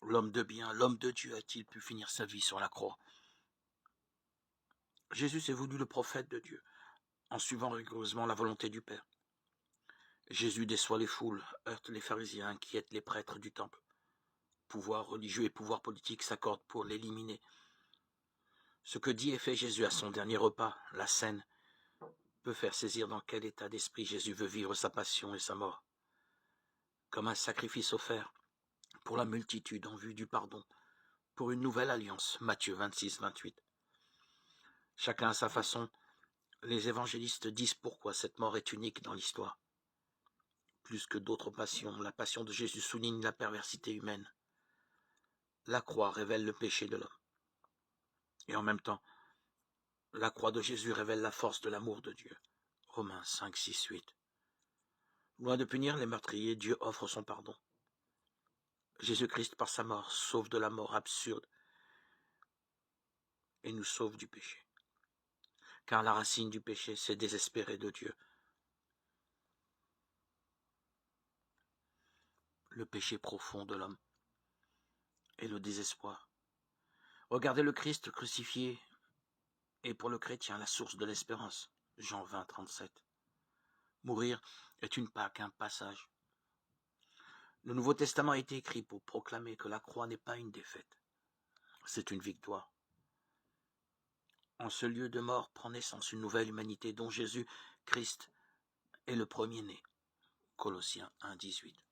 L'homme de bien, l'homme de Dieu a-t-il pu finir sa vie sur la croix? Jésus s'est voulu le prophète de Dieu, en suivant rigoureusement la volonté du Père. Jésus déçoit les foules, heurte les pharisiens, inquiète les prêtres du temple. Pouvoir religieux et pouvoir politique s'accordent pour l'éliminer. Ce que dit et fait Jésus à son dernier repas, la scène, peut faire saisir dans quel état d'esprit Jésus veut vivre sa passion et sa mort. Comme un sacrifice offert pour la multitude en vue du pardon, pour une nouvelle alliance, Matthieu 26, 28. Chacun à sa façon, les évangélistes disent pourquoi cette mort est unique dans l'histoire. Plus que d'autres passions, la passion de Jésus souligne la perversité humaine. La croix révèle le péché de l'homme. Et en même temps, la croix de Jésus révèle la force de l'amour de Dieu. Romains 5, 6, 8. Loin de punir les meurtriers, Dieu offre son pardon. Jésus-Christ, par sa mort, sauve de la mort absurde et nous sauve du péché. Car la racine du péché, c'est désespérer de Dieu. Le péché profond de l'homme et le désespoir. Regardez le Christ crucifié est pour le chrétien la source de l'espérance. Jean 20, 37. Mourir est une Pâque, un passage. Le Nouveau Testament a été écrit pour proclamer que la croix n'est pas une défaite, c'est une victoire. En ce lieu de mort prend naissance une nouvelle humanité dont Jésus, Christ, est le premier-né. Colossiens 1, 18.